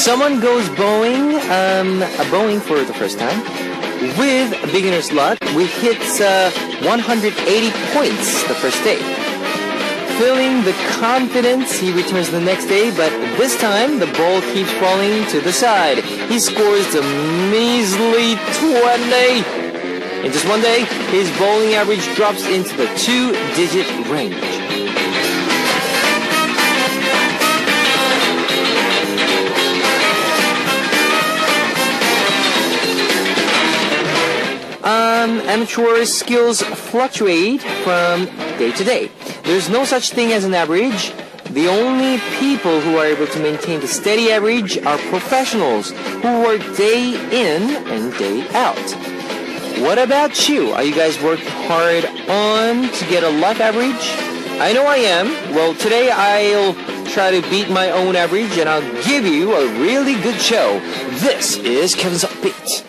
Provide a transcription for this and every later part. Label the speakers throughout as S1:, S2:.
S1: Someone goes bowling for the first time. With beginner's luck, we hit 180 points the first day. Feeling the confidence, he returns the next day, but this time the ball keeps falling to the side. He scores a measly 20. In just one day, his bowling average drops into the 2-digit range. Amateur skills fluctuate from day to day. There's no such thing as an average. The only people who are able to maintain the steady average are professionals who work day in and day out. What about you? Are you guys working hard on to get a life average? I know I am. Well, today I'll try to beat my own average and I'll give you a really good show. This is Kevin's Upbeat.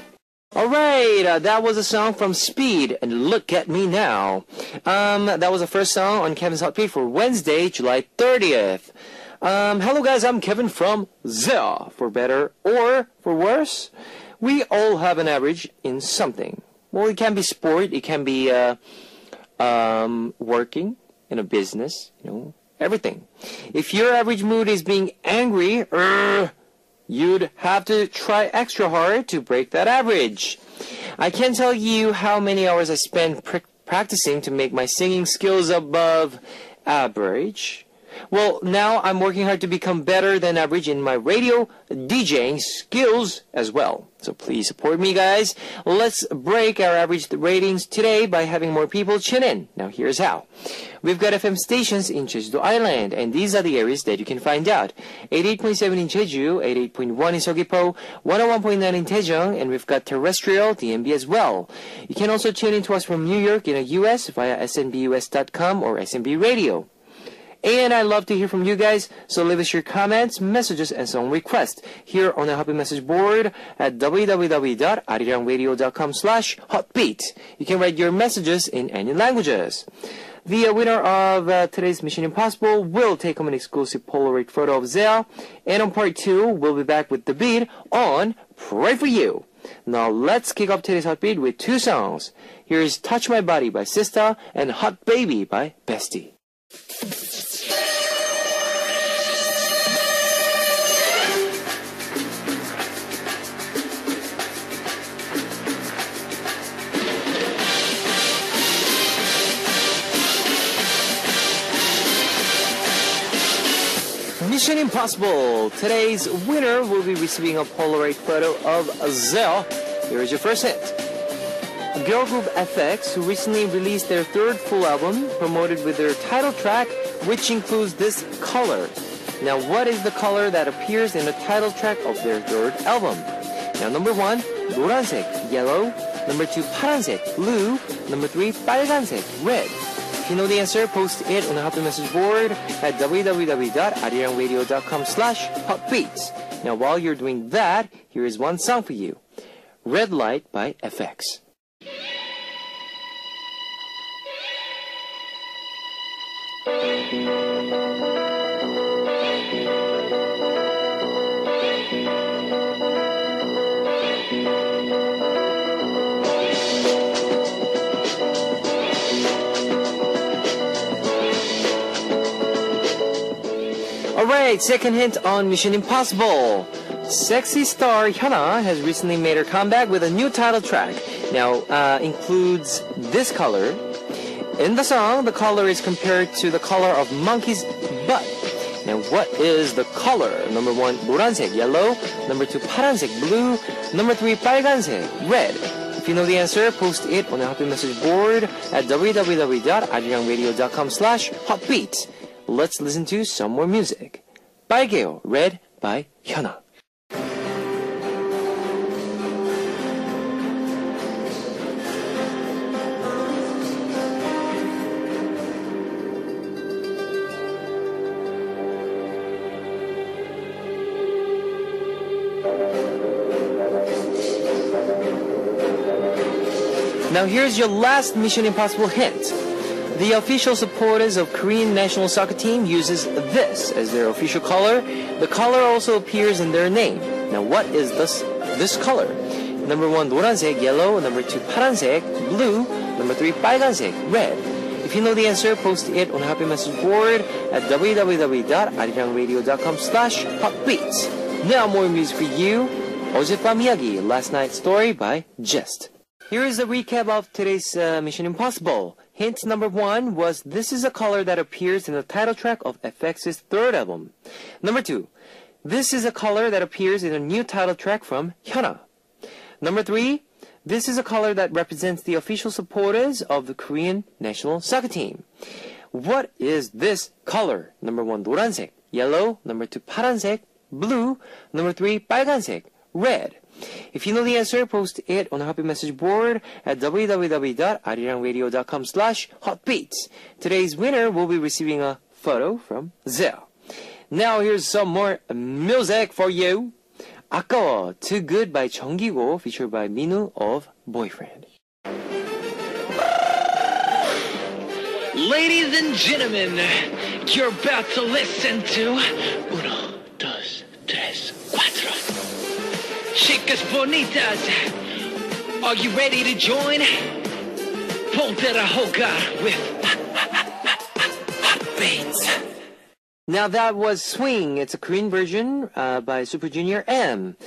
S1: Alright, that was a song from Speed, and Look at Me Now. That was the first song on Kevin's Hot Beat for Wednesday, July 30th. Hello guys, I'm Kevin from ZEA. For better or for worse, we all have an average in something. Well, it can be sport, it can be working in a business, everything. If your average mood is being angry, you'd have to try extra hard to break that average. I can't tell you how many hours I spend practicing to make my singing skills above average. Well, now I'm working hard to become better than average in my radio DJing skills as well. So please support me, guys. Let's break our average ratings today by having more people tune in. Now here's how. We've got FM stations in Jeju-do Island, and these are the areas that you can find out. 88.7 in Jeju, 88.1 in Seogwipo, 101.9 in Daejeon, and we've got terrestrial DMB as well. You can also tune in to us from New York in the US via snbus.com or SNB Radio. And I love to hear from you guys, so leave us your comments, messages, and song requests here on the Happy Message board at www.arirang.com/hotbeat. You can write your messages in any languages. The winner of today's Mission Impossible will take home an exclusive Polaroid photo of ZEA, and on part 2, we'll be back with the beat on Pray For You. Now let's kick off today's Hot Beat with 2 songs. Here's Touch My Body by Sista and Hot Baby by Bestie. Mission Impossible. Today's winner will be receiving a Polaroid photo of ZEA. Here is your first hit. Girl group FX, who recently released their 3rd full album, promoted with their title track, which includes this color. Now, what is the color that appears in the title track of their 3rd album? Now, number 1, 노란색, yellow. Number 2, 파란색, blue. Number 3, 빨간색, red. If you know the answer, post it on the Happy Message board at www.arirangradio.com/hotbeats. Now, while you're doing that, here is one song for you. Red Light by FX. Alright, second hint on Mission Impossible. Sexy star Hyuna has recently made her comeback with a new title track. Now, includes this color. In the song, the color is compared to the color of monkey's butt. Now, what is the color? Number 1, 노란색, yellow. Number 2, 파란색, blue. Number 3, 빨간색, red. If you know the answer, post it on the Happy Message board at www.arirangradio.com/hotbeat. Let's listen to some more music. 빨개요, Red by Hyuna. Now here's your last Mission Impossible hint. The official supporters of Korean national soccer team uses this as their official color. The color also appears in their name. Now what is this color? Number 1, 노란색, yellow. Number 2, 파란색, blue. Number 3, 빨간색, red. If you know the answer, post it on Happy Message board at www.arirangradio.com/hotbeats. Now more music for you. 어젯밤 이야기, Last Night's Story by Gist. Here is a recap of today's Mission Impossible. Hint number 1 was this is a color that appears in the title track of FX's third album. Number 2, this is a color that appears in a new title track from Hyuna. Number 3, this is a color that represents the official supporters of the Korean national soccer team. What is this color? Number 1, 노란색, yellow. Number 2, 파란색, blue. Number 3, 빨간색, red. If you know the answer, post it on the Happy Message board at www.arirangradio.com/hotbeats. Today's winner will be receiving a photo from Zell. Now here's some more music for you. 아까워, Too Good by 정기고, featured by Minu of Boyfriend.
S2: Ladies and gentlemen, you're about to listen to Uno, Dos, Tres, Cuatro. Chicas bonitas, are you ready to join? Ponte a jugar with Beats.
S1: Now that was Swing. It's a Korean version by Super Junior M.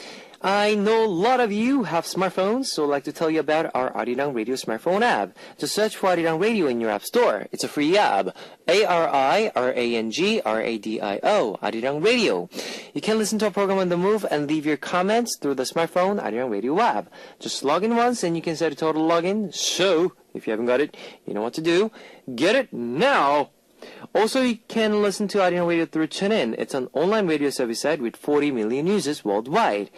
S1: I know a lot of you have smartphones, so I'd like to tell you about our Arirang Radio smartphone app. Just search for Arirang Radio in your app store. It's a free app. ARIRANGRADIO, Arirang Radio. You can listen to a program on the move and leave your comments through the smartphone Arirang Radio app. Just log in once and you can set a total login. So, if you haven't got it, you know what to do. Get it now! Also, you can listen to Arirang Radio through TuneIn. It's an online radio service site with 40 million users worldwide.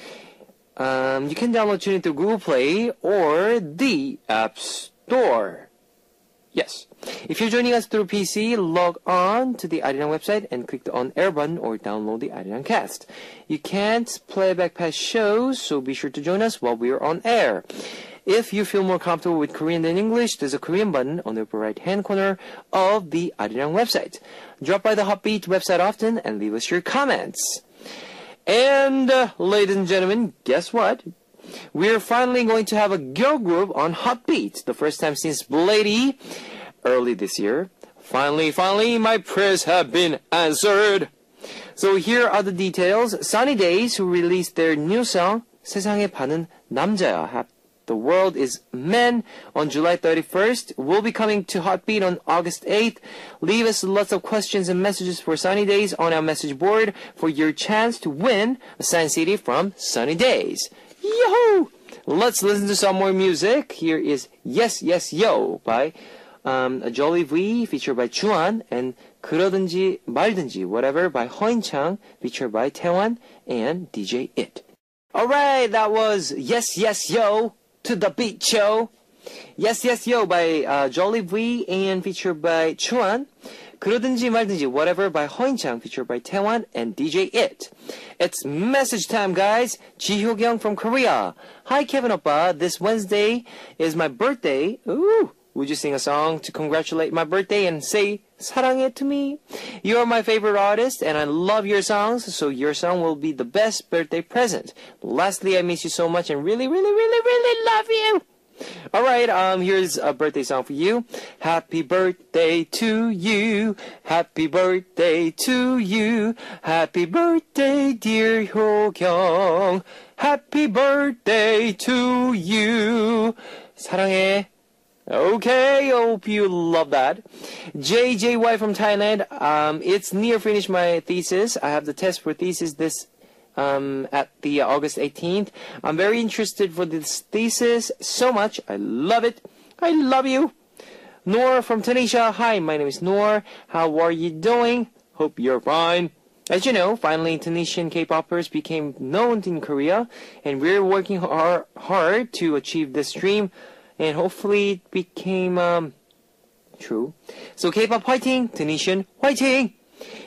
S1: You can download TuneIn through Google Play or the App Store. Yes. If you're joining us through PC, log on to the Arirang website and click the on-air button or download the Arirang cast. You can't play back past shows, so be sure to join us while we are on air. If you feel more comfortable with Korean than English, there's a Korean button on the upper right-hand corner of the Arirang website. Drop by the Hotbeat website often and leave us your comments. And, ladies and gentlemen, guess what? We're finally going to have a girl group on Hotbeat, the first time since Blady early this year. Finally, my prayers have been answered. So here are the details. Sunny Days, who released their new song, 세상의 반은 남자야, The World is Men, on July 31st. We'll be coming to Hotbeat on August 8th. Leave us lots of questions and messages for Sunny Days on our message board for your chance to win a signed CD from Sunny Days. Yahoo! Let's listen to some more music. Here is Yes Yes Yo by Jolly V, featured by Chuan, and 그러든지 말든지 whatever by Hoin-chang, featured by Taewon and DJ It. Alright, that was Yes Yes Yo to the Beat Show. Yes Yes Yo by Jolly V and featured by Chuan. 그러든지 말든지 whatever by Hoin-chang, featured by Taewon and DJ It. It's message time, guys. Ji-Hyo-kyung from Korea. Hi, Kevin Oppa. This Wednesday is my birthday. Ooh. Would you sing a song to congratulate my birthday and say 사랑해 to me? You're my favorite artist and I love your songs, so your song will be the best birthday present. Lastly, I miss you so much and really love you. Alright, here's a birthday song for you. Happy birthday to you. Happy birthday to you. Happy birthday, dear Hyo-kyung. Happy birthday to you. 사랑해. Okay, hope you love that. JJY from Thailand. It's near finished my thesis. I have the test for thesis this at the August 18th. I'm very interested for this thesis so much. I love it. I love you. Noor from Tunisia. Hi, my name is Noor. How are you doing? Hope you're fine. As you know, finally Tunisian K-popers became known in Korea, and we're working hard to achieve this dream, and hopefully it became true. So K-pop fighting, Tunisian fighting!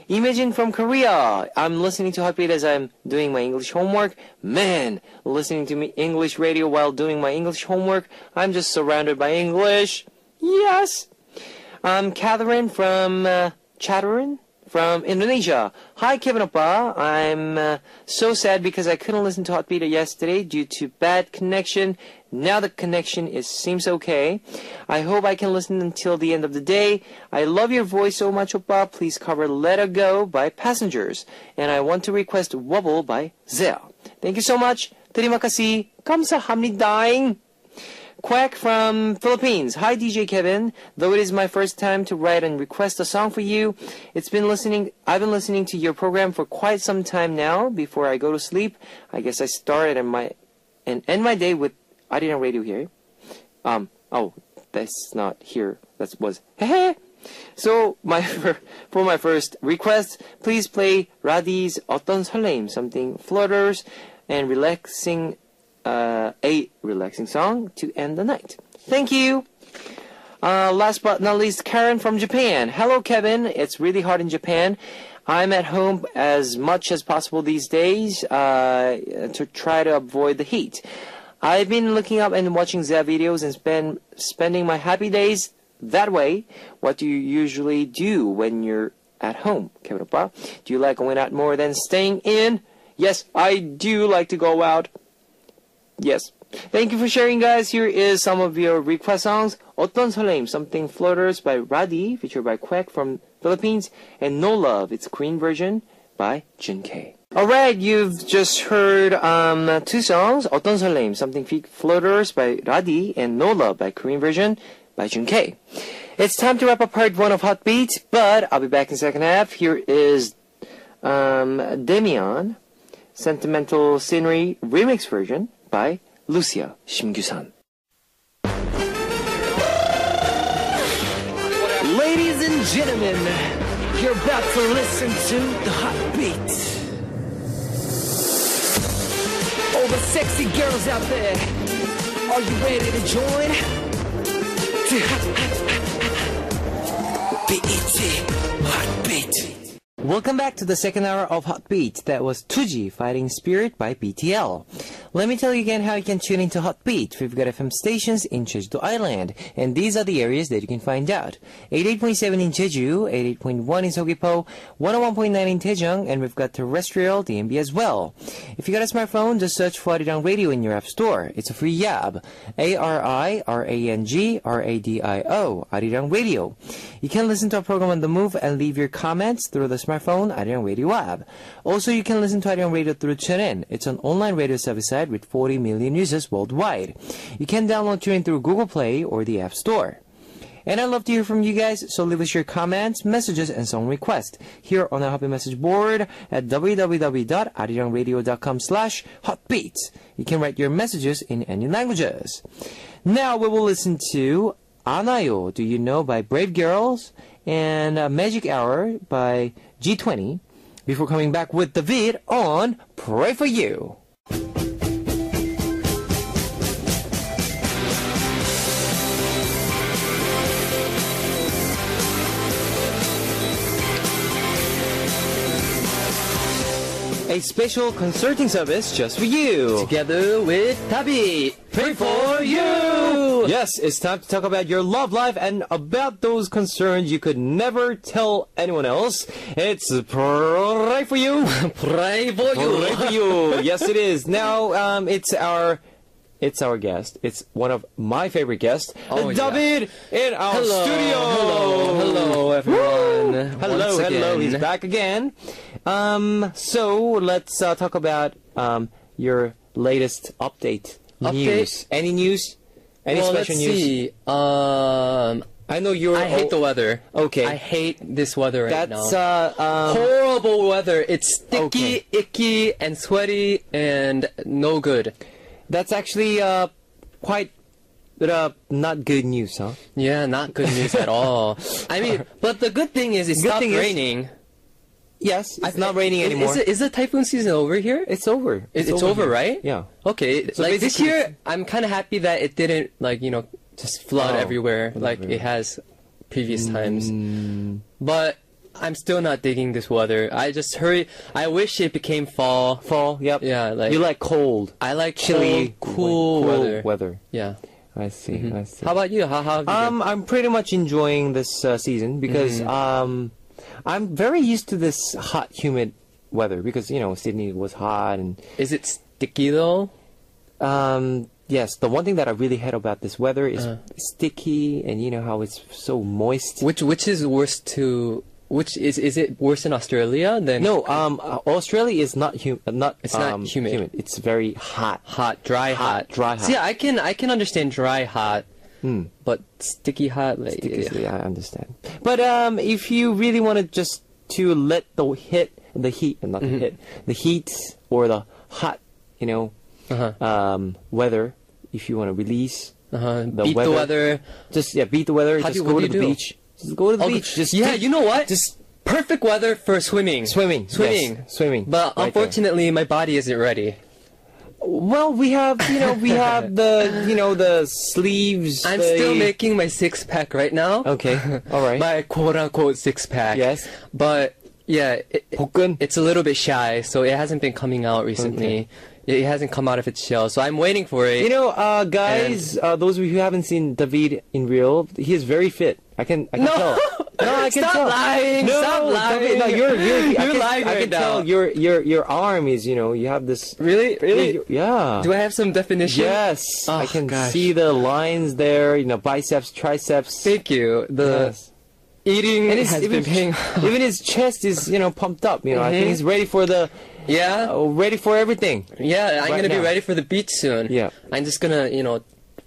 S1: Imagine from Korea. I'm listening to Hotbeat as I'm doing my English homework. Man, listening to English radio while doing my English homework. I'm just surrounded by English. Yes. Catherine from Chatterin, from Indonesia. Hi, Kevin Oppa. I'm so sad because I couldn't listen to Hotbeat yesterday due to bad connection. Now the connection seems okay. I hope I can listen until the end of the day. I love your voice so much, Oppa. Please cover Let Her Go by Passengers. And I want to request Wobble by Zea. Thank you so much. Terima kasih. 감사합니다. Quack from Philippines. Hi, DJ Kevin. Though it is my first time to write and request a song for you, I've been listening to your program for quite some time now. Before I go to sleep, I guess I start and end my day with Arirang Radio here. Oh, that's not here. That was hehe. So for my first request, please play Radi's 어떤 설레임, something flutters and relaxing. A relaxing song to end the night. Thank you. Last but not least, Karen from Japan. Hello, Kevin. It's really hot in Japan. I'm at home as much as possible these days to try to avoid the heat. I've been looking up and watching Zea videos and spending my happy days that way. What do you usually do when you're at home, Kevin Oppa? Do you like going out more than staying in? Yes, I do like to go out. Yes. Thank you for sharing, guys. Here is some of your request songs. 어떤 설레임, something floaters by Radi, featured by Quack from Philippines, and No Love, its Korean version by Jun-K. Alright, you've just heard two songs. 어떤 설레임, something floaters by Radi, and No Love by Korean version by Jun-K. It's time to wrap up part 1 of Hotbeat, but I'll be back in second half. Here is Demian, Sentimental Scenery remix version by Lucia 심규산.
S2: Ladies and gentlemen, you're about to listen to the Hotbeat. All the sexy girls out there, are you ready to join? BET Hotbeat.
S1: Welcome back to the second hour of Hotbeat. That was Tuji, Fighting Spirit by BTL. Let me tell you again how you can tune into Hotbeat. We've got FM stations in Jeju Island, and these are the areas that you can find out. 88.7 in Jeju, 88.1 in Seogwipo, 101.9 in Daejeong, and we've got terrestrial DMB as well. If you got a smartphone, just search for Arirang Radio in your app store. It's a free app. ARIRANG Arirang Radio. You can listen to our program on the move and leave your comments through the smartphone Arirang Radio app. Also, you can listen to Arirang Radio through TuneIn. It's an online radio service site with 40 million users worldwide. You can download TuneIn through Google Play or the App Store. And I'd love to hear from you guys, so leave us your comments, messages, and song requests here on our Hotbeat message board at www.arirangradio.com/hotbeat. You can write your messages in any languages. Now we will listen to Anayo, Do You Know by Brave Girls, and Magic Hour by G20, before coming back with David on Pray For You. A special concerting service just for you.
S3: Together with David, Pray For You!
S1: Yes, it's time to talk about your love life and about those concerns you could never tell anyone else. It's Pray For You.
S3: Pray For You!
S1: Pray For You. Yes, it is. Now, it's our guest. It's one of my favorite guests, David, in our studio.
S3: Hello, everyone.
S1: Hello. He's back again. So let's talk about your latest update. News. Any news? Any special news?
S3: Let's see.
S1: I know you're.
S3: I hate the weather.
S1: Okay.
S3: I hate this weather right now.
S1: That's
S3: horrible weather. It's sticky, icky, and sweaty, and no good.
S1: That's actually quite not good news, huh?
S3: Yeah, not good news at all. I mean, but the good thing is it stopped raining.
S1: Yes, it's not raining anymore.
S3: Is the typhoon season over here?
S1: It's over.
S3: It's over, right?
S1: Yeah.
S3: Okay.
S1: So
S3: like this year, I'm kind of happy that it didn't just flood everywhere like it has previous times. But I'm still not digging this weather. I wish it became fall.
S1: Fall. Yep.
S3: Yeah. Like
S1: you like cold.
S3: I like
S1: chilly,
S3: cool
S1: weather.
S3: Yeah.
S1: I see. I see.
S3: How about you? How have you been?
S1: I'm pretty much enjoying this season because I'm very used to this hot, humid weather because Sydney was hot and
S3: Is it sticky though?
S1: yes, the one thing that I really hate about this weather is sticky and how it's so moist.
S3: Which is worse to? Which is it worse in Australia than?
S1: No, Australia is not not
S3: It's not humid.
S1: It's very hot.
S3: Dry hot.
S1: Dry hot.
S3: See, I can understand dry hot, but sticky hot, like
S1: Sticky, I understand. But if you really want to just to let the heat, not the heat, the heat or the hot, weather, if you want to release
S3: beat the weather.
S1: just beat the weather.
S3: What
S1: Just
S3: do
S1: go to
S3: you
S1: the
S3: do?
S1: beach. Just go to the beach. Just
S3: you know what?
S1: Just
S3: Perfect weather for swimming.
S1: swimming. Yes, swimming.
S3: But
S1: Right there.
S3: unfortunately, my body isn't ready.
S1: Well, we have the sleeves.
S3: I'm
S1: the-
S3: still making my six-pack right now.
S1: Okay, all right.
S3: My quote-unquote six-pack.
S1: Yes.
S3: But, yeah,
S1: 복근.
S3: it's a little bit shy, so it hasn't been coming out recently. It hasn't come out of its shell, so I'm waiting for it.
S1: Guys, those of you who haven't seen David in real, he is very fit. I can
S3: No!
S1: tell. No, I can
S3: Stop
S1: tell.
S3: lying!
S1: No,
S3: Stop lying!
S1: David, no, you're
S3: You're lying
S1: I
S3: right
S1: can
S3: now.
S1: tell your arm is, you have this.
S3: Really? Really?
S1: Yeah.
S3: Do I have some definition?
S1: Yes,
S3: Oh,
S1: I can
S3: gosh.
S1: see the lines there. Biceps, triceps.
S3: Thank you. The
S1: Yes.
S3: eating
S1: And
S3: has been paying.
S1: even his chest is, pumped up. I think he's ready for
S3: Yeah?
S1: ready for everything.
S3: Yeah, I'm
S1: Right
S3: gonna be
S1: now.
S3: ready for the beach soon.
S1: Yeah.
S3: I'm just gonna,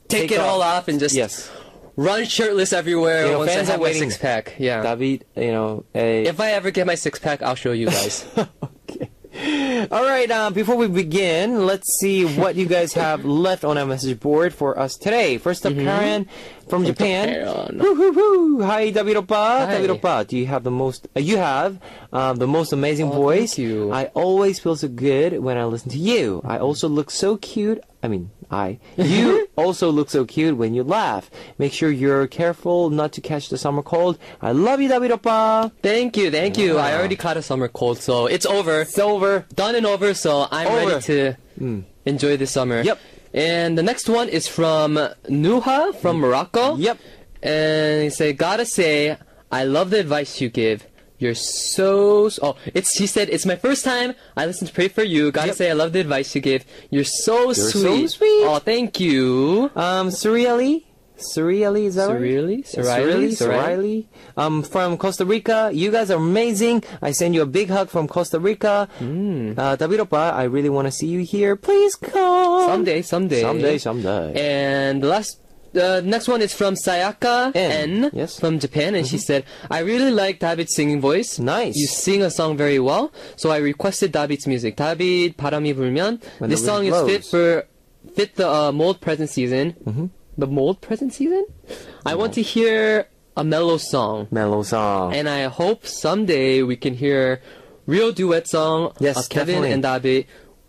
S3: take it
S1: off.
S3: all off and just
S1: Yes.
S3: run shirtless everywhere once I
S1: fans are
S3: have my
S1: waiting.
S3: six-pack. Yeah.
S1: David,
S3: If I ever get my six-pack, I'll show you guys.
S1: Okay. All right, before we begin, let's see what you guys have left on our message board for us today. First up, Karen from Japan.
S3: Japan.
S1: Woo, woo, woo. Hi, David Oppa.
S3: Hi.
S1: David Oppa, do you have the most, the most amazing voice.
S3: thank you.
S1: I always feel so good when I listen to you. I also look so cute. You also look so cute when you laugh. Make sure you're careful not to catch the summer cold. I love you, David Oppa.
S3: Thank you.
S1: Wow.
S3: I already caught a summer cold, so it's over.
S1: It's over.
S3: Done and over, so I'm
S1: Over.
S3: ready to enjoy the summer.
S1: Yep.
S3: And the next one is from Nuha from Morocco.
S1: Yep.
S3: And he said, gotta say, I love the advice you give. You're so... she said, it's my first time I listened to Pray For You. Gotta
S1: Yep.
S3: say, I love the advice you give. You're so
S1: so
S3: sweet.
S1: sweet.
S3: Oh, thank you.
S1: Surreally, is that right?
S3: Surreally?
S1: From Costa Rica. You guys are amazing. I send you a big hug from Costa Rica. David Oppa, I really want to see you here. Please come.
S3: Someday.
S1: Someday.
S3: And the next one is from Sayaka N,
S1: Yes.
S3: from Japan, and she said, I really like David's singing voice.
S1: Nice.
S3: You sing a song very well, so I requested David's music. David, 바람이 불면.
S1: When
S3: This
S1: the
S3: song
S1: wind
S3: is
S1: blows.
S3: fit the mold present season. The mold present season? I want to hear a mellow song,
S1: Mellow song.
S3: and I hope someday we can hear real duet song
S1: Yes,
S3: of Kevin
S1: definitely.
S3: and David.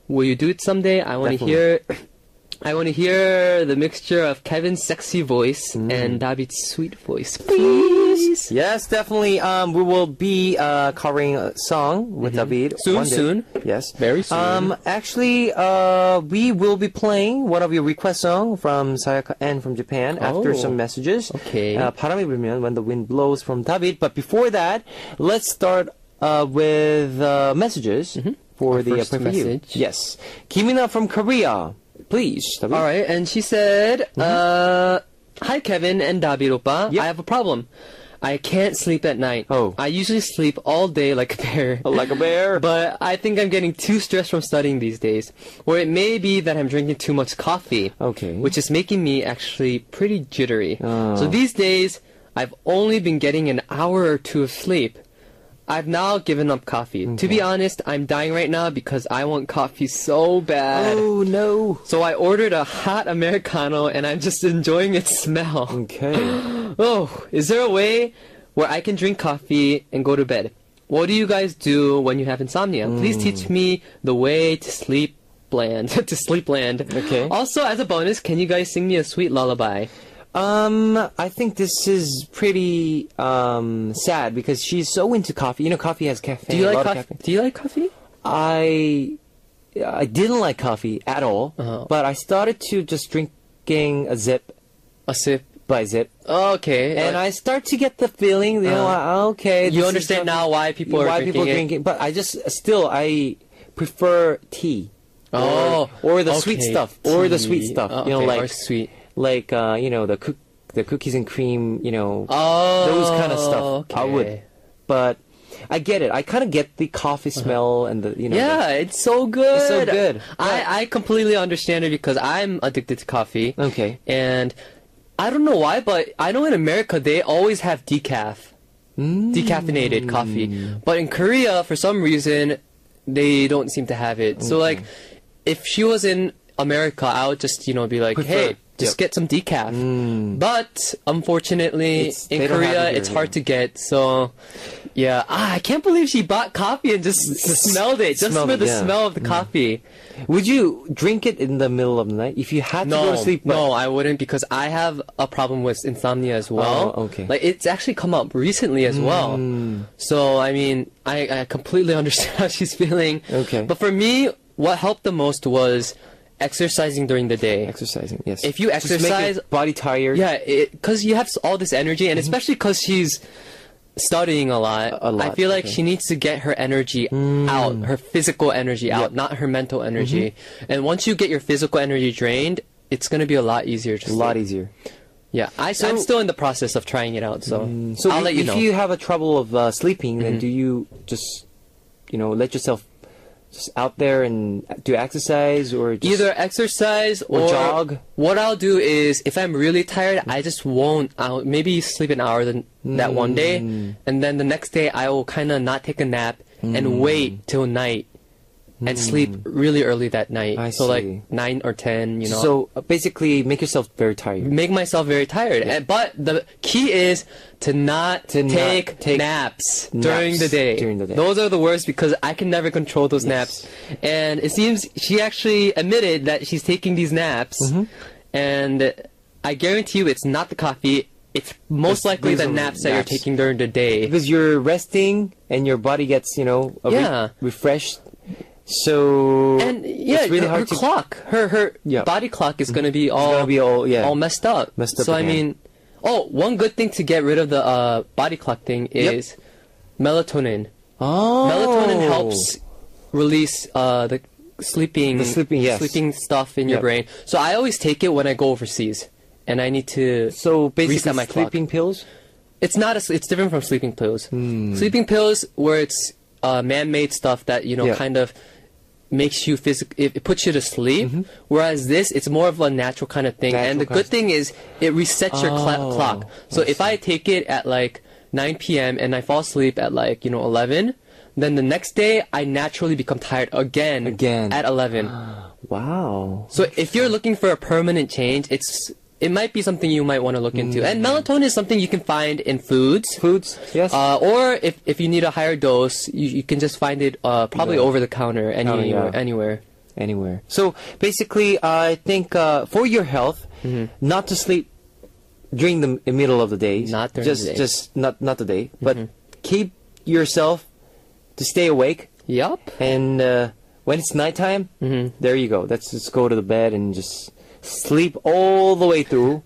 S3: Will you do it someday? I want to hear the mixture of Kevin's sexy voice and David's sweet voice. Please.
S1: Yes, definitely. We will be covering a song with David one day.
S3: Soon.
S1: Yes,
S3: Very soon.
S1: Actually, we will be playing one of your request song from Sayaka N from Japan after
S3: Oh.
S1: some messages.
S3: Okay.
S1: 바람이 불면, when the wind blows, from David. But before that, let's start with messages for
S3: Our
S1: the
S3: first
S1: Pray For You.
S3: message.
S1: Yes, Kimina from Korea. Please, David.
S3: All right, and she said, "Hi Kevin and David Oppa.
S1: Yep.
S3: I have a problem. I can't sleep at night.
S1: Oh.
S3: I usually sleep all day like a bear.
S1: Like a bear.
S3: But I think I'm getting too stressed from studying these days. Or it may be that I'm drinking too much coffee.
S1: Okay.
S3: Which is making me actually pretty jittery.
S1: Oh.
S3: So these days, I've only been getting an hour or two of sleep. I've now given up coffee. To be honest, I'm dying right now because I want coffee so bad.
S1: Oh no.
S3: So I ordered a hot Americano and I'm just enjoying its smell.
S1: Okay.
S3: Oh, is there a way where I can drink coffee and go to bed? What do you guys do when you have insomnia? Please teach me the way to sleep bland. To sleep land.
S1: Okay.
S3: Also, as a bonus, can you guys sing me a sweet lullaby?
S1: I think this is pretty sad because she's so into coffee. Coffee has caffeine.
S3: Do you
S1: a
S3: like
S1: lot of
S3: coffee?
S1: caffeine.
S3: Do you like coffee?
S1: I didn't like coffee at all,
S3: Uh-huh.
S1: but I started to just drinking a sip.
S3: A sip.
S1: buys it.
S3: Okay.
S1: And I start to get the feeling, okay.
S3: You
S1: this is
S3: understand
S1: something-
S3: now why people are drinking it?
S1: But I prefer tea.
S3: Oh,
S1: or the
S3: okay,
S1: sweet stuff, or the sweet
S3: tea.
S1: stuff.
S3: Okay,
S1: like
S3: or sweet.
S1: like the cookies and cream,
S3: Oh,
S1: those kind of stuff. I
S3: okay.
S1: would, but I get it. I kind of get the coffee smell and the
S3: Yeah, it's so good.
S1: It's so good.
S3: I completely understand it because I'm addicted to coffee.
S1: Okay.
S3: And I don't know why, but I know in America they always have decaffeinated coffee. But in Korea, for some reason, they don't seem to have it. So like, if she was in America, I would just, be like, hey, just get some decaf. But unfortunately, in
S1: they don't have
S3: Korea,
S1: it here,
S3: it's hard to get. So yeah, I can't believe she bought coffee and just smelled it just
S1: smelled
S3: for
S1: it,
S3: the
S1: yeah.
S3: smell of the coffee.
S1: Would you drink it in the middle of the night if you had to go to sleep?
S3: No, I wouldn't because I have a problem with insomnia as well.
S1: Oh, okay.
S3: Like it's actually come up recently as well. So I mean, I completely understand how she's feeling.
S1: Okay.
S3: But for me, what helped the most was exercising during the day.
S1: Exercising, yes.
S3: If you
S1: Just make
S3: exercise,
S1: your body tired.
S3: yeah, because you have all this energy, and especially because she's studying a lot. I feel like
S1: okay.
S3: she needs to get her energy out, her physical energy out, not her mental energy. And once you get your physical energy drained, it's going to be a lot easier to
S1: A
S3: sleep.
S1: lot easier.
S3: Yeah, I'm still in the process of trying it out, so
S1: So
S3: I'll let you know.
S1: if you have a trouble of sleeping, then do you just, let yourself just out there and do exercise or just
S3: Either exercise or
S1: jog?
S3: What I'll do is, if I'm really tired, I just won't. I'll maybe sleep an hour that one day, and then the next day I will kind of not take a nap and wait till night and sleep really early that night.
S1: I
S3: So
S1: see.
S3: like 9 or 10,
S1: So basically, make yourself very tired.
S3: Make myself very tired. But the key is to not take
S1: take
S3: naps during the day.
S1: during the day.
S3: Those are the worst because I can never control those naps. And it seems she actually admitted that she's taking these naps. And I guarantee you it's not the coffee. It's most likely
S1: these
S3: the
S1: are
S3: naps that you're
S1: naps.
S3: taking during the day.
S1: Because you're resting and your body gets, refreshed. So
S3: And yeah,
S1: it's really
S3: her
S1: hard to
S3: clock, her
S1: Yeah.
S3: body clock is gonna be all
S1: gonna be all
S3: messed up.
S1: Messed up
S3: So I
S1: again.
S3: mean, one good thing to get rid of the body clock thing is melatonin.
S1: Oh.
S3: Melatonin helps release the sleeping
S1: yes.
S3: sleeping stuff in your
S1: Yep.
S3: brain. So I always take it when I go overseas, and I need to.
S1: So basically,
S3: reset my clock.
S1: sleeping pills.
S3: It's not it's different from sleeping pills.
S1: Hmm.
S3: Sleeping pills, where it's man-made stuff that
S1: Yeah.
S3: kind of makes you it puts you to sleep. Whereas this, it's more of a natural kind of thing. And
S1: Natural
S3: the
S1: kind
S3: good
S1: of-
S3: thing is it resets your clock. So if I take it at like 9 p.m. and I fall asleep at like 11, then the next day I naturally become tired again at 11.
S1: Wow.
S3: So if you're looking for a permanent change, it might be something you might want to look into. And melatonin is something you can find in foods.
S1: Foods, yes.
S3: Or if you need a higher dose, you can just find it probably over the counter anywhere.
S1: Anywhere. So basically, I think for your health, not to sleep during the middle of the day.
S3: Not during
S1: just,
S3: the day.
S1: Just not the day, but keep yourself to stay awake.
S3: Yup.
S1: And when it's nighttime, there you go. Let's just go to the bed and just sleep all the way through.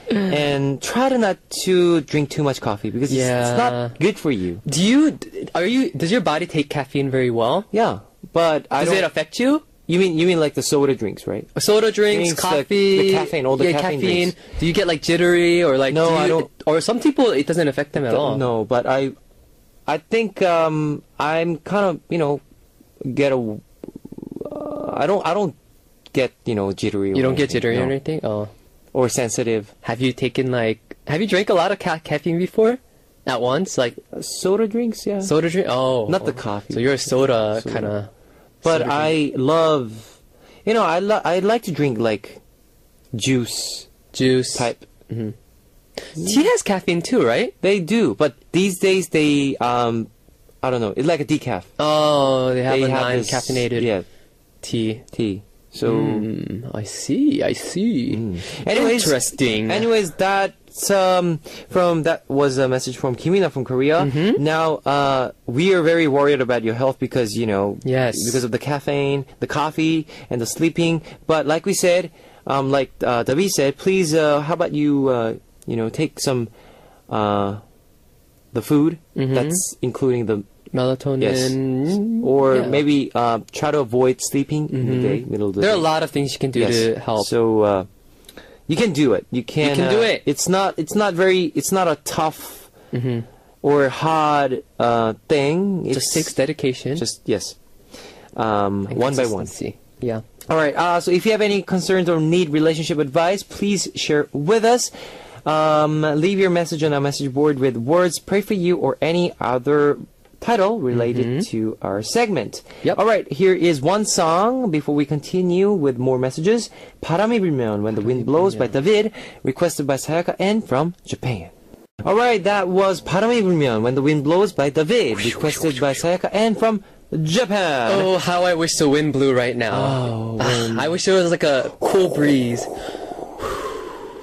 S1: And try to not to drink too much coffee because it's not good for you.
S3: Does your body take caffeine very well?
S1: Yeah, but I
S3: Does
S1: don't.
S3: it affect you?
S1: You mean like the soda drinks, right?
S3: Soda drinks,
S1: Drinks,
S3: coffee,
S1: the caffeine, all the caffeine drinks.
S3: Do you get like jittery or like?
S1: No, I don't.
S3: Or some people it doesn't affect them at all.
S1: No, but I think I'm kind of get a. I don't get jittery.
S3: You don't get jittery or
S1: no.
S3: anything? Oh.
S1: Or sensitive.
S3: Have you drank a lot of caffeine before? At once? Like
S1: Soda drinks, yeah.
S3: soda drink? Oh.
S1: Not the coffee.
S3: So you're a soda kind of.
S1: But I love, I like to drink like juice
S3: Juice.
S1: type.
S3: Tea has caffeine too, right?
S1: They do, but these days they I don't know. It's like a decaf.
S3: Oh, they have
S1: They
S3: a
S1: have this-
S3: non-caffeinated tea.
S1: tea. So
S3: I see.
S1: Anyways,
S3: Interesting.
S1: Anyways, that's that was a message from Kimina from Korea. Now, we are very worried about your health because
S3: Yes.
S1: because of the caffeine, the coffee, and the sleeping. But like we said, like David said, please, how about you take some the food that's including the
S3: Melatonin.
S1: yes, or
S3: yeah.
S1: maybe try to avoid sleeping in the day, middle of the
S3: There are
S1: day.
S3: a lot of things you can do to help.
S1: So you can do it. You can
S3: do it.
S1: It's not a tough or hard thing. It
S3: just takes dedication.
S1: Just yes.
S3: and
S1: One by one.
S3: consistency. Yeah.
S1: All right. So if you have any concerns or need relationship advice, please share with us. Leave your message on our message board with words "pray for you" or any other title related to our segment.
S3: Yep.
S1: All right. Here is one song before we continue with more messages. 바람이 불면 When the Wind Blows by David, requested by Sayaka and from Japan. All right. That was 바람이 불면 When the Wind Blows by David, requested by Sayaka and from Japan.
S3: Oh, how I wish the wind blew right now. I wish there was like a cool breeze.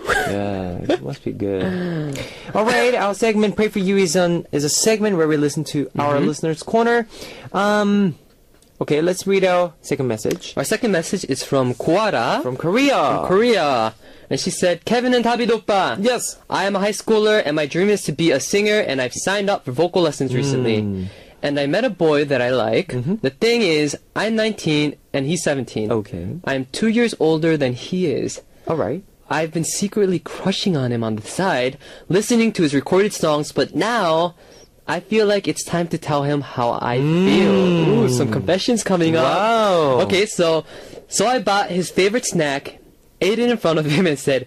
S1: Yeah, it must be good. All right, our segment "Pray for You" is a segment where we listen to our listeners' corner. Okay, let's read our second message
S3: Our second message is from Koara
S1: from Korea.
S3: Korea. And she said, Kevin and David oppa.
S1: Yes.
S3: I am a high schooler and my dream is to be a singer and I've signed up for vocal lessons recently. And I met a boy that I like. The thing is, I'm 19 and he's 17.
S1: Okay.
S3: I'm 2 years older than he is.
S1: All right.
S3: I've been secretly crushing on him on the side, listening to his recorded songs, but now I feel like it's time to tell him how I feel. Ooh, some confessions coming up.
S1: Wow.
S3: Okay, so I bought his favorite snack, ate it in front of him and said,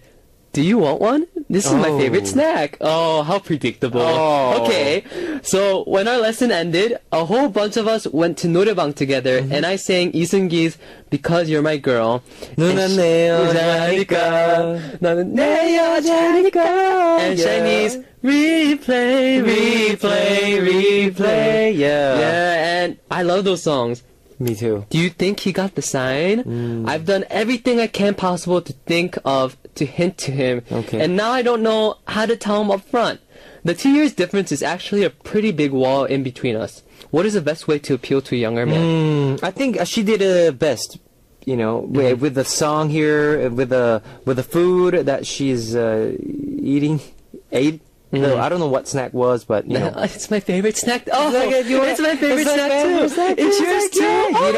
S3: do you want one? This is my favorite snack. Oh, how predictable.
S1: Oh.
S3: Okay, so when our lesson ended, a whole bunch of us went to 노래방 together, and I sang 이승기's Because You're My Girl.
S1: 누난 내 여자니까.
S3: 나는 내 여자니까. And Chinese replay, replay, replay.
S1: Yeah.
S3: Yeah, and I love those songs.
S1: Me too.
S3: Do you think he got the sign? I've done everything I can possible to think of to hint to him.
S1: Okay.
S3: And now I don't know how to tell him up front. The 2 years difference is actually a pretty big wall in between us. What is the best way to appeal to a younger man?
S1: I think she did her best. With the song here, with the food that she's ate. No, I don't know what snack was, but
S3: It's my favorite snack. Oh,
S1: it's
S3: my favorite snack too. It's yours too. Oh my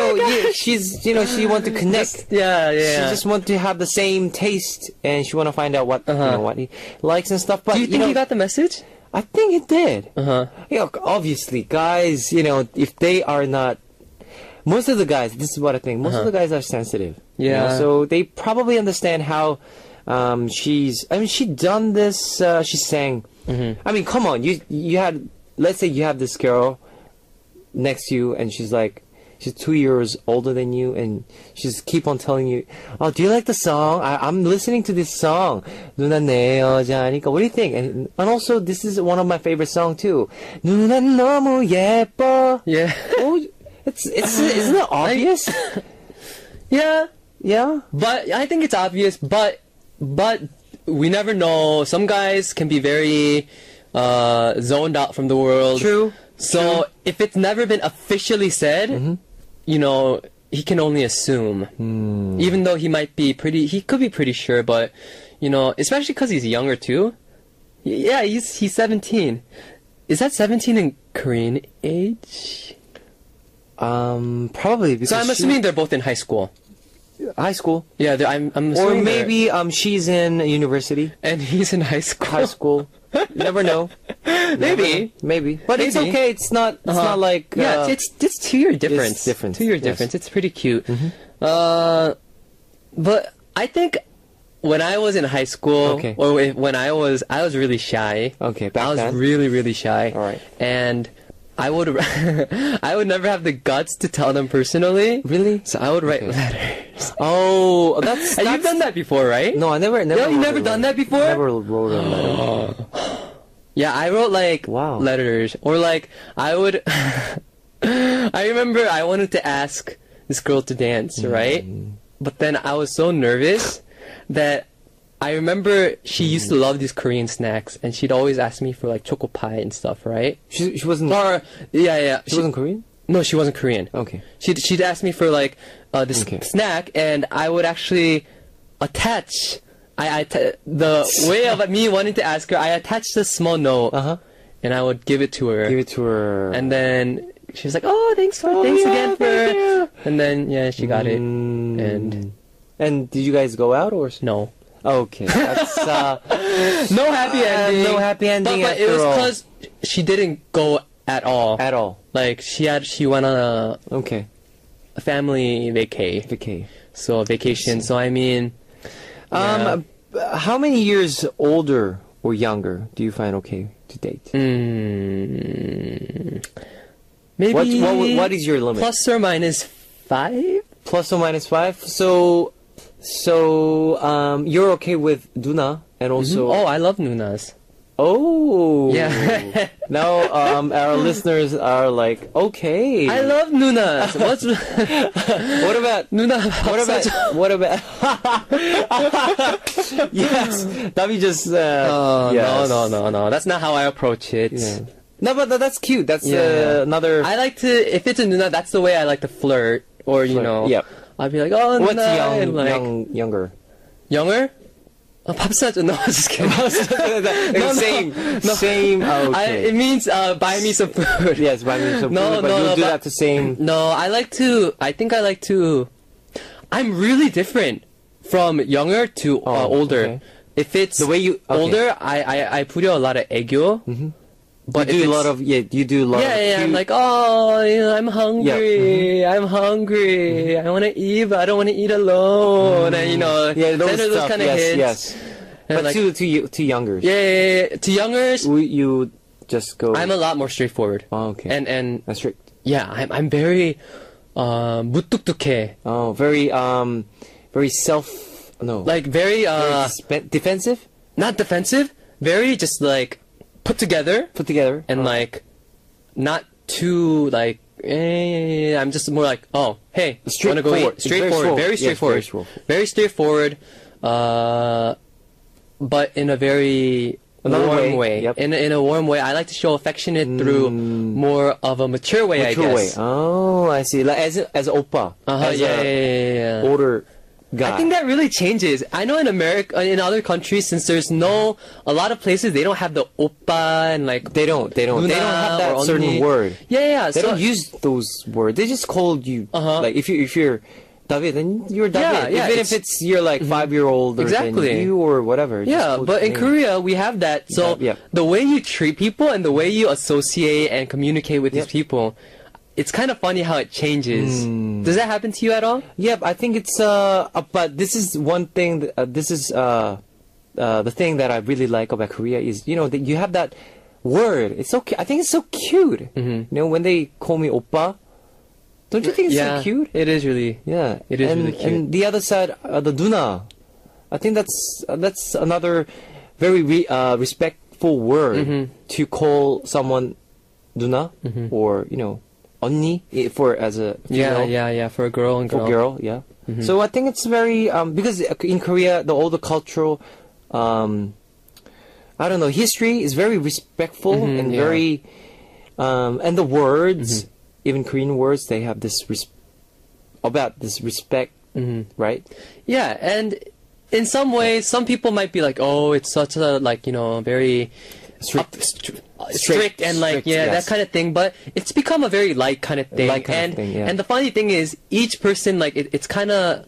S3: gosh.
S1: she's she want to connect.
S3: Yeah.
S1: She just want to have the same taste, and she want to find out what what he likes and stuff. But
S3: Do you think he got the message?
S1: I think it did.
S3: Uh-huh.
S1: Obviously, guys, if they are not. Most of the guys, this is what I think. Most of the guys are sensitive.
S3: Yeah.
S1: So they probably understand how she done this. She sang. I mean, come on. You had. Let's say you have this girl next to you, and she's 2 years older than you, and she's keep on telling you, "Oh, do you like the song? I'm listening to this song. 누난 내 여자니까. What do you think?" And also, this is one of my favorite songs too. 누난 너무 예뻐.
S3: Yeah.
S1: Oh, isn't it obvious?
S3: Yeah.
S1: Yeah.
S3: But I think it's obvious, but we never know. Some guys can be very zoned out from the world.
S1: True.
S3: So if it's never been officially said, he can only assume. Even though he could be pretty sure, but especially because he's younger too. Yeah, he's 17. Is that 17 in Korean age?
S1: Probably because
S3: So I'm assuming they're both in high school.
S1: high school.
S3: Yeah, I'm assuming.
S1: Or
S3: they're-
S1: maybe she's in university.
S3: and he's in high school.
S1: High school. Never know.
S3: Maybe.
S1: Maybe. But it's
S3: Maybe.
S1: okay. It's not like
S3: Yeah, it's 2 year difference.
S1: It's different.
S3: 2 year
S1: Yes.
S3: difference. It's pretty cute. But I think when I was in high school,
S1: Okay.
S3: or when I was really shy.
S1: Okay, back
S3: I was
S1: then?
S3: really, really shy.
S1: All right.
S3: And I would I would never have the guts to tell them personally.
S1: Really?
S3: So I would write letters.
S1: Oh, that's
S3: And you've done that before, right?
S1: No, I never.
S3: No, you
S1: wrote
S3: never
S1: a
S3: done
S1: letter.
S3: that before?
S1: Never wrote a letter.
S3: Yeah, I wrote
S1: Wow.
S3: letters, or I would. I remember I wanted to ask this girl to dance, right? But then I was so nervous that I remember she used to love these Korean snacks, and she'd always ask me for choco pie and stuff, right?
S1: She wasn't.
S3: Or yeah.
S1: She wasn't Korean.
S3: No, she wasn't Korean.
S1: Okay.
S3: She'd ask me for this
S1: Okay.
S3: snack, and I would actually attach the way of me wanting to ask her, I attached a small note,
S1: Uh-huh.
S3: and I would give it to her.
S1: Give it to her.
S3: And then she was like, "Oh, thanks again for."
S1: thank you.
S3: And then she got it. And
S1: And did you guys go out or?
S3: no,
S1: Okay. That's,
S3: no happy ending.
S1: no happy ending
S3: But it
S1: after
S3: was
S1: all.
S3: because she didn't go at all.
S1: At all.
S3: Like she went on a
S1: Okay.
S3: family vacay.
S1: Okay.
S3: So vacation. So I mean, yeah.
S1: How many years older or younger do you find okay to date?
S3: Maybe
S1: What is your limit?
S3: plus or minus 5.
S1: Plus or minus 5. So you're okay with Duna and also.
S3: Oh, I love Nunas.
S1: Oh.
S3: Yeah.
S1: Now our listeners are like, okay.
S3: I love Nunas. What's
S1: What about?
S3: Nuna?
S1: What about? Yes, Davi just. Yes.
S3: No. That's not how I approach it.
S1: Yeah. No, but that's cute. That's
S3: Yeah.
S1: another.
S3: I like to, if it's a Nuna, that's the way I like to flirt. Or, you know,
S1: Yep.
S3: I'll be like, oh,
S1: What's
S3: Nuna.
S1: young,
S3: and like,
S1: younger?
S3: Younger? Oh, 밥사줘. No, I'm just kidding.
S1: Same. Okay.
S3: It means buy me some food.
S1: Yes, buy me some
S3: No,
S1: food, but
S3: no,
S1: you'll do
S3: but-
S1: that the same.
S3: No, I think I like to. I'm really different from younger to older.
S1: okay.
S3: If it's
S1: The way you- okay.
S3: older, I put in a lot of 애교. Mm-hmm. But
S1: You do a lot of you do a lot of
S3: yeah. I'm
S1: cute-
S3: like, oh, you know, I'm hungry.
S1: Mm-hmm.
S3: I'm hungry. I want to eat, but I don't want to eat alone. And you know,
S1: yeah, those
S3: send her
S1: stuff.
S3: kind of
S1: Yes,
S3: hints.
S1: yes.
S3: And
S1: But
S3: like,
S1: to younger.
S3: yeah. To youngers,
S1: You just go.
S3: I'm a lot more straightforward.
S1: Oh, okay.
S3: And
S1: That's right.
S3: yeah, I'm very 무뚝뚝해.
S1: Oh, very self. No.
S3: Like very
S1: defensive.
S3: not defensive, very just like put together
S1: Put together.
S3: and like not too like I'm just more like, oh, hey, wanna go
S1: Straightforward.
S3: eat? Straightforward, very
S1: Yes,
S3: straightforward. Very straightforward, but in a very
S1: Another
S3: warm
S1: way,
S3: way.
S1: yep.
S3: In a warm way. I like to show affectionate through more of a mature way,
S1: Mature
S3: I
S1: way.
S3: guess.
S1: Oh, I see. Like as oppa. As
S3: Yeah.
S1: older guy.
S3: I think that really changes. I know in America, in other countries, since there's a lot of places they don't have the oppa and like
S1: They don't have that
S3: or
S1: certain
S3: 언니.
S1: word.
S3: Yeah.
S1: They
S3: so,
S1: don't use those words. They just call you like if you're David, then you're David.
S3: Yeah,
S1: Even if it's you're like 5-year-old or
S3: Exactly.
S1: you or whatever. just
S3: Yeah,
S1: call
S3: but
S1: your
S3: in
S1: name.
S3: Korea we have that. So
S1: Yeah.
S3: the way you treat people and the way you associate and communicate with
S1: Yep.
S3: these people, it's kind of funny how it changes.
S1: Hmm.
S3: Does that happen to you at all?
S1: Yep, I think it's but this is one thing. This is the thing that I really like about Korea is that you have that word. It's so I think it's so cute.
S3: Mm-hmm.
S1: When they call me oppa, don't you think it's
S3: Yeah,
S1: so cute?
S3: it is really.
S1: Yeah,
S3: It is
S1: and,
S3: really cute.
S1: And the other side, the Duna, I think that's another very respectful word
S3: Mm-hmm.
S1: to call someone Duna or 언니 for as a female,
S3: Yeah. For a girl and
S1: for
S3: girl.
S1: girl, yeah. So I think it's very because in Korea all the cultural I don't know history is very respectful and
S3: yeah.
S1: very and the words even Korean words they have this about this respect, right?
S3: Yeah, and in some ways, some people might be like, "Oh, it's such a very strict and
S1: strict,
S3: that
S1: yes.
S3: kind of thing." But it's become a very light kind of thing.
S1: Light kind of thing, yeah.
S3: And the funny thing is, each person it's kind of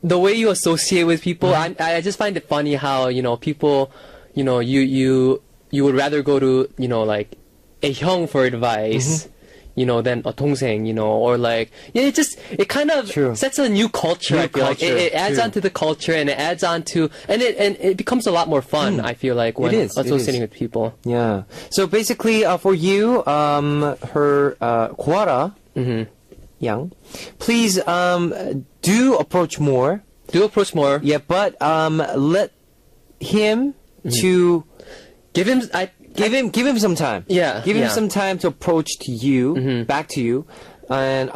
S3: the way you associate with people. I just find it funny how people, you would rather go to like a hyung for advice. Than a 동생, or like, it kind of
S1: True.
S3: sets a new culture.
S1: New
S3: I feel like
S1: culture,
S3: it adds
S1: true.
S3: on to the culture and it adds on to, and it becomes a lot more fun. I feel like when
S1: is, it
S3: associating
S1: is.
S3: with people.
S1: Yeah. So basically, for you, her Kwara Yang, please do approach more.
S3: Do approach more.
S1: Yeah, but let him to
S3: Give him.
S1: give him some time.
S3: Yeah,
S1: Give him
S3: yeah.
S1: some time to approach to you, back to you. And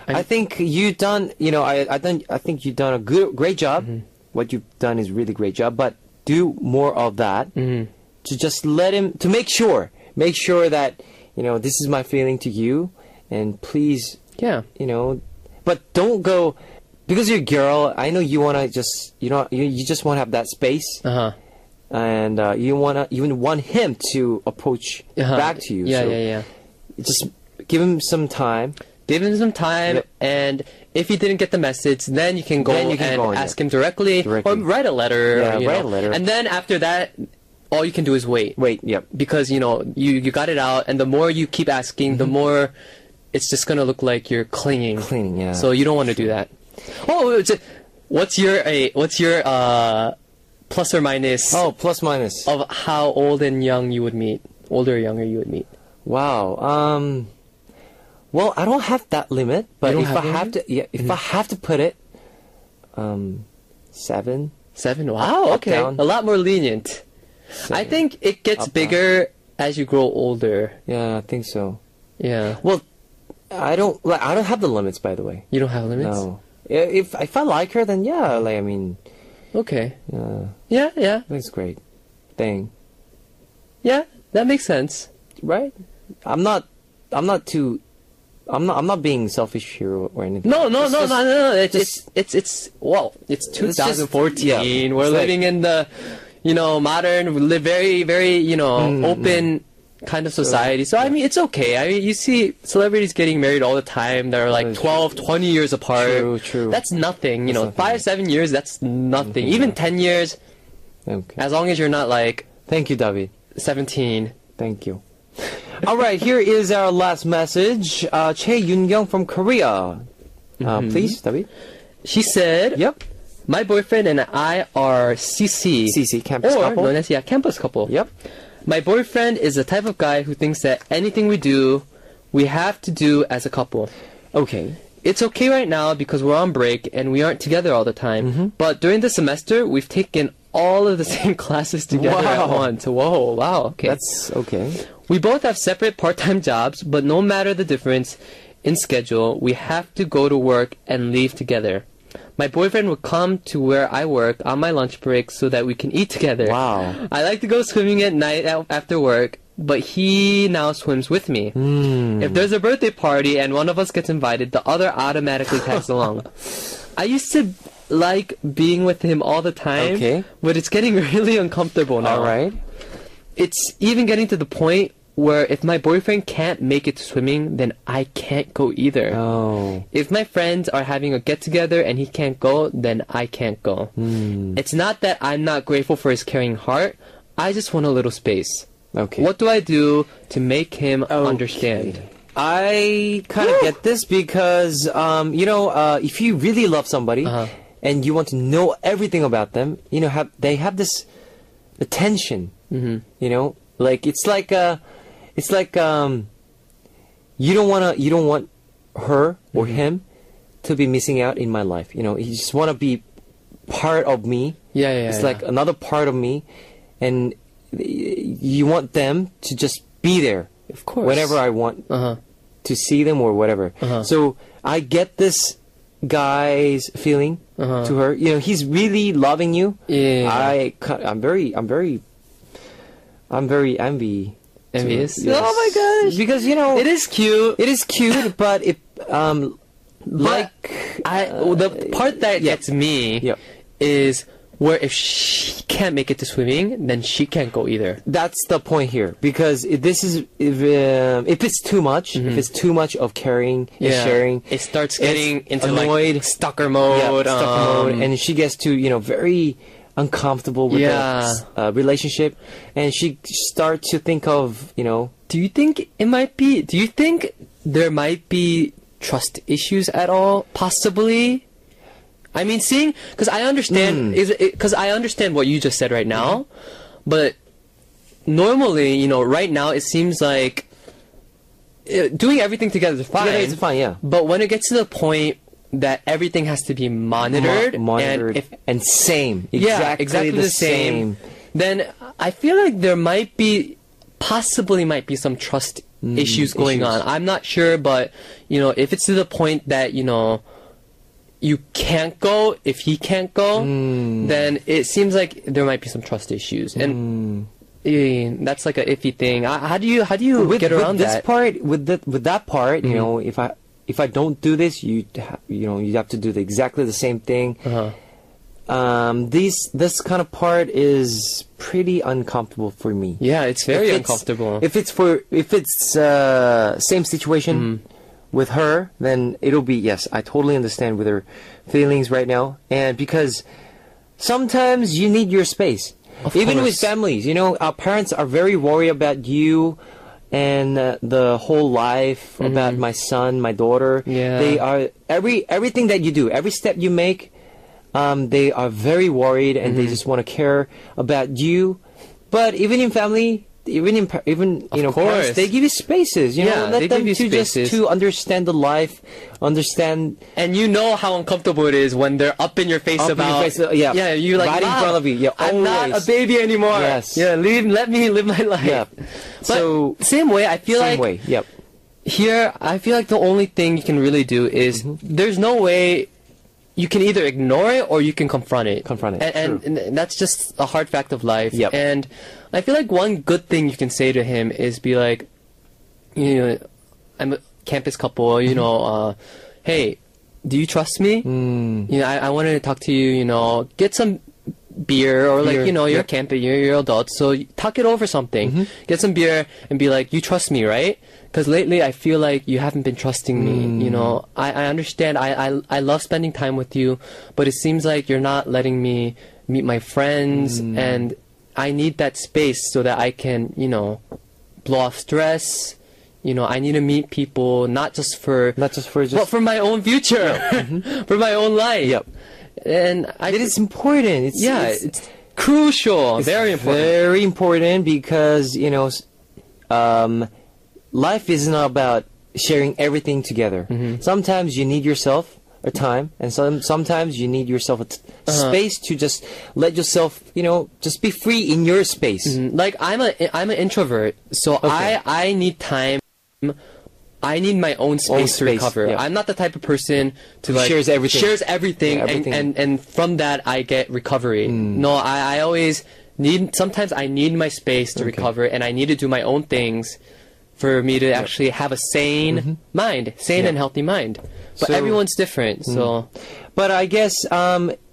S1: I think you've done, I think you've done a great job. What you've done is really great job, but do more of that to just let him, to make sure that, this is my feeling to you and please,
S3: Yeah.
S1: but don't go because you're a girl, I know you wanna just you just wanna have that space, and you want him to approach back to you.
S3: Yeah,
S1: so
S3: yeah.
S1: Just give him some time.
S3: Give him some time,
S1: Yep.
S3: and if you didn't get the message, then you can go
S1: Then you can
S3: and
S1: go on,
S3: ask him directly, or write a letter.
S1: Yeah,
S3: or, you
S1: write
S3: know.
S1: a letter.
S3: And then after that, all you can do is wait.
S1: Wait, yep.
S3: Because, you know, you got it out, and the more you keep asking, the more it's just gonna look like you're clinging.
S1: Clinging, yeah.
S3: So you don't want to do that. Oh, what's your plus or minus
S1: Oh, plus minus.
S3: of how old and young you would meet? Older or younger you would meet?
S1: Wow. Well, I don't have that limit, but
S3: You don't
S1: if
S3: have
S1: I
S3: a
S1: have to, if I have to put it, 7.
S3: 7? Wow,
S1: Up,
S3: okay.
S1: down.
S3: A lot more lenient. I think it gets
S1: Up,
S3: bigger as you grow older.
S1: Yeah, I think so.
S3: Yeah.
S1: Well, I don't have the limits, by the way.
S3: You don't have limits?
S1: No. If I like her, then yeah, like I mean,
S3: Okay.
S1: yeah,
S3: Yeah.
S1: that's great thing,
S3: Yeah, that makes sense.
S1: right? I'm not being selfish here or anything.
S3: No.
S1: just-
S3: It's
S1: It's just-
S3: 2014.
S1: yeah.
S3: We're
S1: It's like-
S3: living in the, modern, very, very, open kind of society. So, I mean, it's okay. I mean, you see celebrities getting married all the time that are like
S1: That's
S3: 12, 20 years apart.
S1: True.
S3: That's nothing.
S1: That's nothing.
S3: 5, 7 years, that's nothing. Even 10 years,
S1: Okay.
S3: as long as you're not like
S1: Thank you, David.
S3: 17.
S1: Thank you. All right, here is our last message. Chae Yoon-young from Korea. Please, David.
S3: She said,
S1: Yep.
S3: my boyfriend and I are CC.
S1: CC, campus
S3: or
S1: couple.
S3: known as, campus couple.
S1: Yep.
S3: My boyfriend is the type of guy who thinks that anything we do, we have to do as a couple.
S1: Okay.
S3: It's okay right now because we're on break and we aren't together all the time. But during the semester, we've taken all of the same classes together at
S1: Wow.
S3: once. Whoa, wow, okay.
S1: That's okay.
S3: We both have separate part-time jobs, but no matter the difference in schedule, we have to go to work and leave together. My boyfriend would come to where I work on my lunch break so that we can eat together.
S1: Wow.
S3: I like to go swimming at night after work, but he now swims with me. If there's a birthday party and one of us gets invited, the other automatically tags along. I used to like being with him all the time,
S1: Okay.
S3: but it's getting really uncomfortable now.
S1: All right.
S3: It's even getting to the point where if my boyfriend can't make it to swimming, then I can't go either.
S1: Oh.
S3: If my friends are having a get-together and he can't go, then I can't go. It's not that I'm not grateful for his caring heart. I just want a little space.
S1: Okay.
S3: What do I do to make him understand?
S1: I kind of get this because, if you really love somebody and you want to know everything about them, they have this attention. Like it's like you don't want her or him to be missing out in my life. You just want to be part of me.
S3: Yeah.
S1: It's like another part of me, and you want them to just be there.
S3: Of course.
S1: Whenever I want to see them or whatever. So I get this guy's feeling to her. He's really loving you.
S3: Yeah.
S1: I'm very envious.
S3: Envious?
S1: Yes.
S3: Oh my gosh.
S1: Because
S3: It is cute.
S1: it is cute, but it
S3: The part that gets me
S1: Yep.
S3: is where if she can't make it to swimming, then she can't go either.
S1: That's the point here, because if it's too much, if it's too much of caring and sharing,
S3: It starts
S1: it's
S3: getting into
S1: annoyed.
S3: like stalker mode.
S1: Stuck mode, and she gets to very uncomfortable with the relationship, and she starts to think of
S3: Do you think there might be trust issues at all? Possibly. I mean, because I understand, because I understand what you just said right now, but normally, right now it seems like doing everything together is fine.
S1: Together is fine, yeah.
S3: But when it gets to the point that everything has to be monitored,
S1: and same,
S3: exactly the same, then I feel like there might be some trust issues going on. I'm not sure, but if it's to the point that you can't go, if he can't go, then it seems like there might be some trust issues, and that's like an iffy thing. How do you get around
S1: with this
S3: that?
S1: part? With that part, if if I don't do this, you have to do exactly the same thing. This kind of part is pretty uncomfortable for me.
S3: Yeah, it's very uncomfortable.
S1: If it's same situation with her, then it'll be, yes, I totally understand with her feelings right now. And because sometimes you need your space. Even with families, our parents are very worried about you and the whole life, about my son, my daughter.
S3: Yeah.
S1: They are, everything that you do, every step you make, they are very worried and they just want to care about you. But even in family, even parents, they give you spaces. Let them to understand the life, understand.
S3: And you know how uncomfortable it is when they're up in your face about. You like
S1: right in front of you. Yeah,
S3: I'm not a baby anymore.
S1: Yes.
S3: Yeah, let me live my life.
S1: Yeah.
S3: But
S1: So
S3: same way, I feel
S1: same
S3: like
S1: way. Yep.
S3: here, I feel like the only thing you can really do is there's no way. You can either ignore it or you can confront it. And that's just a hard fact of life.
S1: Yep.
S3: And I feel like one good thing you can say to him is be like, I'm a campus couple, hey, do you trust me? I wanted to talk to you, get some beer or like, you're a campus, you're adult, so talk it over something. Get some beer and be like, you trust me, right? Because lately I feel like you haven't been trusting me. I understand. I love spending time with you, but it seems like you're not letting me meet my friends, and I need that space so that I can, blow off stress. I need to meet people not just for but for my own future, for my own life.
S1: Yep.
S3: And
S1: it is important.
S3: It's crucial.
S1: It's
S3: very important.
S1: Very important because life is not about sharing everything together. Sometimes you need yourself a time, and sometimes you need yourself a space to just let yourself, just be free in your space.
S3: Like I'm an introvert, so I need time. I need my own space to recover.
S1: Yeah.
S3: I'm not the type of person to
S1: shares everything.
S3: And from that I get recovery. No, I always need. Sometimes I need my space to recover, and I need to do my own things for me to actually have a sane mind, and healthy mind. But everyone's different, so.
S1: But I guess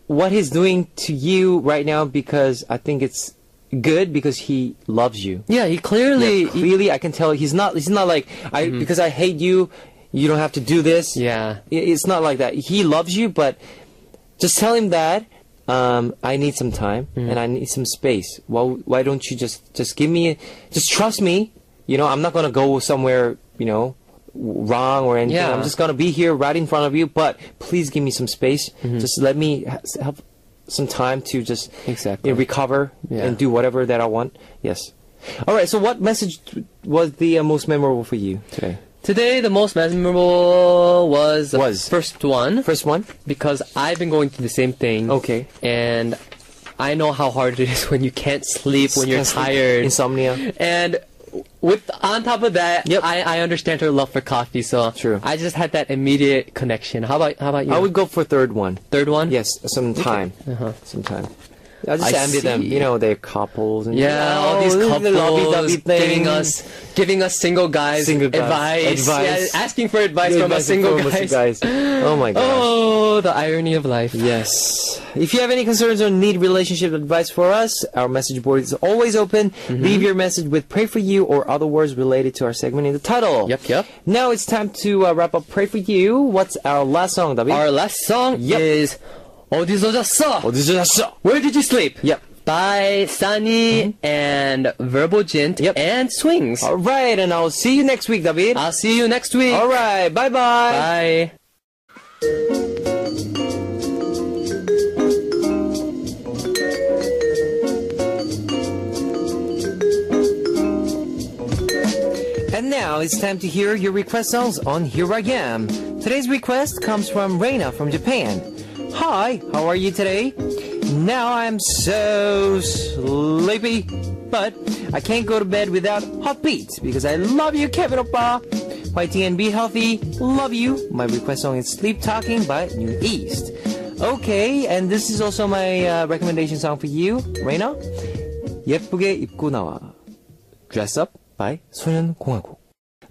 S1: what he's doing to you right now, because I think it's good because he loves you.
S3: Yeah, he clearly.
S1: I can tell he's not like because I hate you. You don't have to do this.
S3: Yeah,
S1: it's not like that. He loves you, but just tell him that I need some time and I need some space. Well, why don't you just give me, just trust me. I'm not gonna go somewhere, wrong or anything.
S3: Yeah.
S1: I'm just gonna be here right in front of you, but please give me some space. Just let me have some time to just recover and do whatever that I want. Yes. All right. So what message was the most memorable for you today?
S3: Today, the most memorable was the first one.
S1: First one?
S3: Because I've been going through the same thing.
S1: Okay.
S3: And I know how hard it is when you can't sleep, when you're tired.
S1: Insomnia.
S3: And on top of that, I understand her love for coffee, so
S1: true.
S3: I just had that immediate connection. How about you?
S1: I would go for third one.
S3: Third one?
S1: Yes, some time. Some time. I just envy them. They're couples and
S3: all these couples giving us single guys advice. Yeah, asking for advice from us single guys.
S1: Oh my gosh.
S3: Oh, the irony of life.
S1: Yes. If you have any concerns or need relationship advice for us, our message board is always open. Leave your message with "Pray for You" or other words related to our segment in the title.
S3: Yep.
S1: Now it's time to wrap up "Pray for You." What's our last song, David?
S3: Our last song is 어디서 잤어?
S1: 어디서 잤어?
S3: Where did you sleep?
S1: Yep.
S3: By Sunny and Verbogent and Swings.
S1: All right, and I'll see you next week, David.
S3: I'll see you next week.
S1: All right, bye-bye.
S3: Bye.
S1: And now it's time to hear your request songs on Here I Am. Today's request comes from Reina from Japan. Hi, how are you today? Now I'm so sleepy, but I can't go to bed without hot beats because I love you, Kevin Oppa. Fighting and be healthy, love you. My request song is Sleep Talking by New East. Okay, and this is also my recommendation song for you, Reina. 예쁘게 입고 나와. Dress Up by 소년공화국.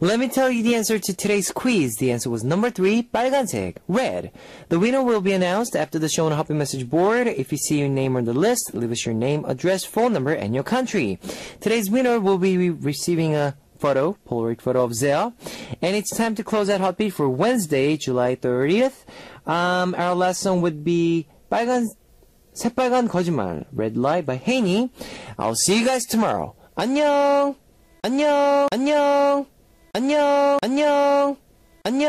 S1: Let me tell you the answer to today's quiz. The answer was number 3, 빨간색, red. The winner will be announced after the show on Happy Message Board. If you see your name on the list, leave us your name, address, phone number, and your country. Today's winner will be receiving a Polaroid photo of Zell. And it's time to close out Heartbeat for Wednesday, July 30th. Our last song would be 새빨간 거짓말, Red Lie by Haney. I'll see you guys tomorrow. 안녕! 안녕! 안녕! 안녕! 안녕! 안녕!